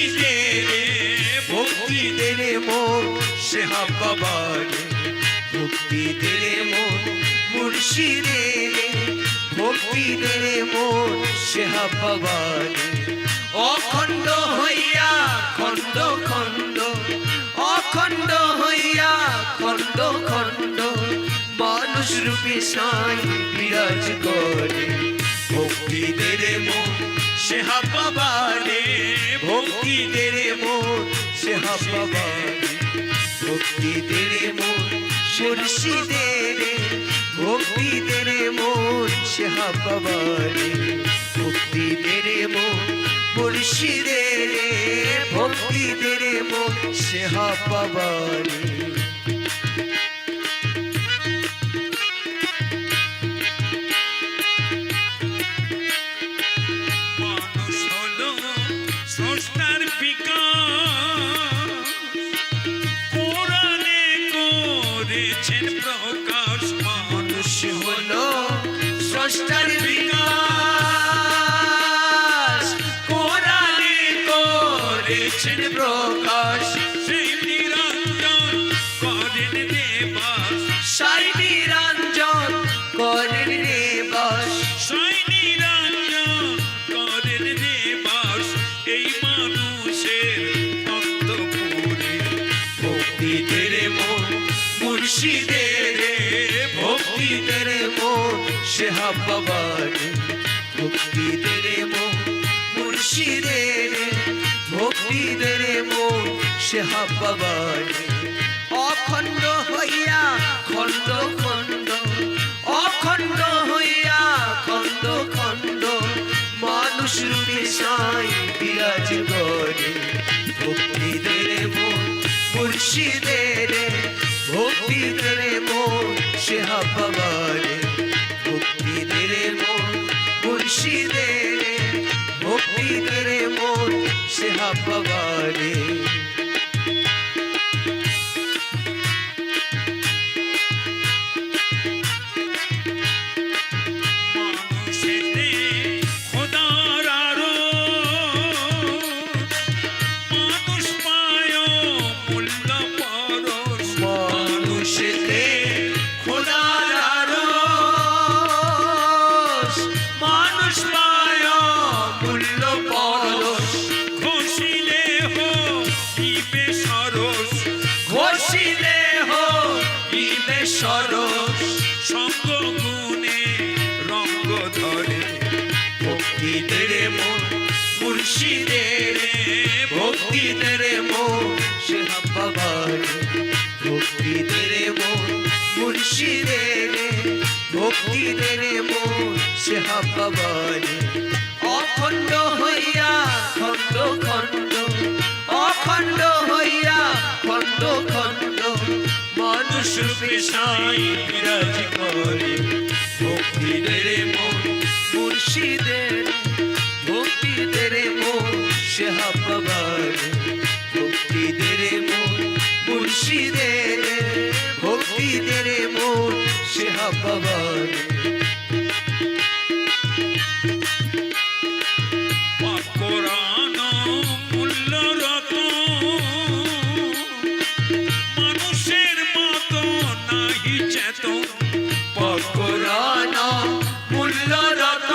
মুর্শিদের ভক্তি দেরে মন সে হাব্বাবার ভক্তি দেরে মন মুর্শিদের ভক্তি দেরে মন সে হাব্বাবার অখণ্ড হইয়া খণ্ড খণ্ড অখণ্ড হইয়া খণ্ড খণ্ড মানুষ রূপে সাই বিরাজ করে ভক্তি দেরে মন সে হাব্বাবারে ভক্তি দেরে মন সে হাব্বাবারে ভক্তি দেরে মন মুর্শিদের ভক্তি দেরে মন সে হাব্বাবারে ভক্তি দেরে মন মুর্শিদের ভক্তি দেরে মন সে হাব্বাবারে স্রষ্টার বিকাশ কোরআনে করেছেন প্রকাশ মানুষ হলো স্রষ্টার বিকাশ কোরআনে করেছেন প্রকাশ সেই নিরঞ্জন করেন দেবাস সাই নিরঞ্জন করেন দেবাস সেই নিরঞ্জন করেন দেবাস এই মানুষের অন্তঃপুরে ভক্তি দেরে মন মুর্শিদের ভক্তি দেরে মন সে হাব্বাবারে ভক্তি দেরে মন মুর্শিদের ভক্তি দেরে মন সে হাব্বাবারে অখণ্ড হইয়া খণ্ড খণ্ড অখণ্ড হইয়া খণ্ড খণ্ড মানুষ রূপে সাই বিরাজ করে ভক্তি দেরে মন মুর্শিদের ভক্তি দেরে মন সে হাব্বাবারে ভক্তি দেরে মন মুর্শিদের ভক্তি দেরে মন সে হাব্বাবারে মানুষেতে খোদার আরশ মানুষ পায় মূল্য পরশ মানুষেতে খোদার আরশ মানুষ পায় মূল্য পরশ ঘষিলে ইবে সরস ঘষিলে ইবে সরস সঙ্গ গুণে রঙ্গ ধরে ভক্তি দেরে মন মুর্শিদের ভক্তি দেরে মন সে হাব্বাবারে ভক্তি দেরে মন মুর্শিদের ভক্তি দেরে মন সে হাব্বাবারে অখণ্ড হইয়া খণ্ড খণ্ড অখণ্ড হইয়া খণ্ড খণ্ড মানুষ রূপে সাই বিরাজ করে ভক্তি দেরে মন মুর্শিদের ভক্তি দেরে মন সে হাব্বাবারে ভক্তি দেরে মন মুর্শিদের ভক্তি দেরে মন সে হাব্বাবারে কোরআন মূল্যরত মানুষের মতো নাহি চেতন কোরআন মূল্যরত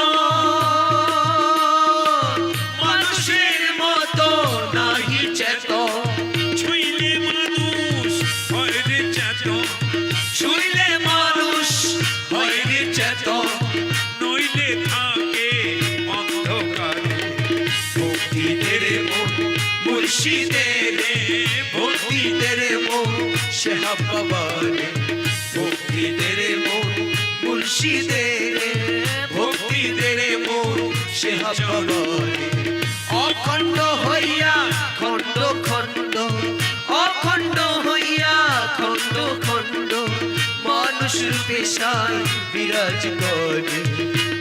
মানুষের মতো নাহি চেতন ছুঁইলে মানুষ হয় রে চেতন ছুঁইলে মানুষ হয় রে চেতন নইলে থাকে অন্ধকারে ভক্তি দেরে মন মুর্শিদের ভক্তি দেরে মন সে হাব্বাবারে ভক্তি দেরে মন মুর্শিদের ভক্তি দেরে মন সে হাব্বাবারে অখণ্ড হইয়া খণ্ড খণ্ড অখণ্ড হইয়া খণ্ড খণ্ড মানুষ রূপে সাই বিরাজ করে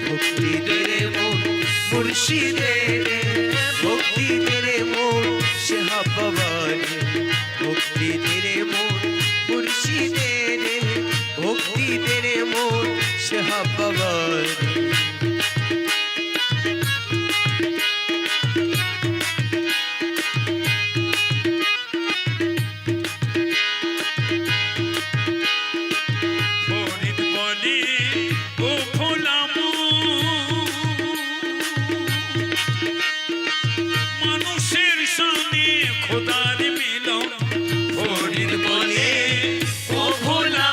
ভক্তি দেরে মন মুর্শিদের ভক্তি দেরে মন সে হাব্বাবারে ভক্তি দেরে মন মুর্শিদের ভক্তি দেরে মন সে হাব্বাবারে খোদার মিলন হরির বলে ও ভোলা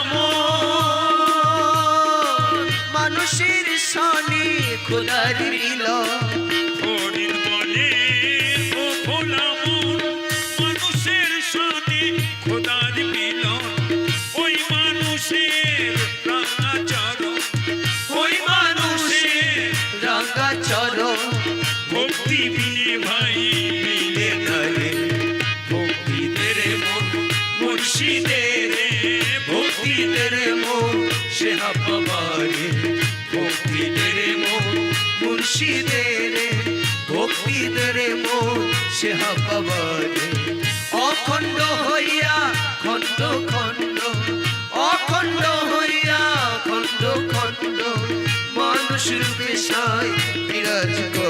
মানুষের সনে খোদার মিলন হরিণ বলে ও ভোলা মন মানুষের সাথে খোদার মিলন ওই মানুষের রাঙা চরণ ওই মানুষের রাঙা চরণ ভক্তি বিনে ভাই মিলে ধরে ভক্তি তেরে মন মুর্শিদের ভক্তি তেরে মন সে হাবারে ভক্তি তেরে মন মুর্শিদের ভক্তি তেরে মন সে হাবারে অখণ্ড হইয়া খণ্ড খণ্ড অখণ্ড হইয়া খণ্ড খণ্ড মানুষ রূপে সাই বিরাজ করে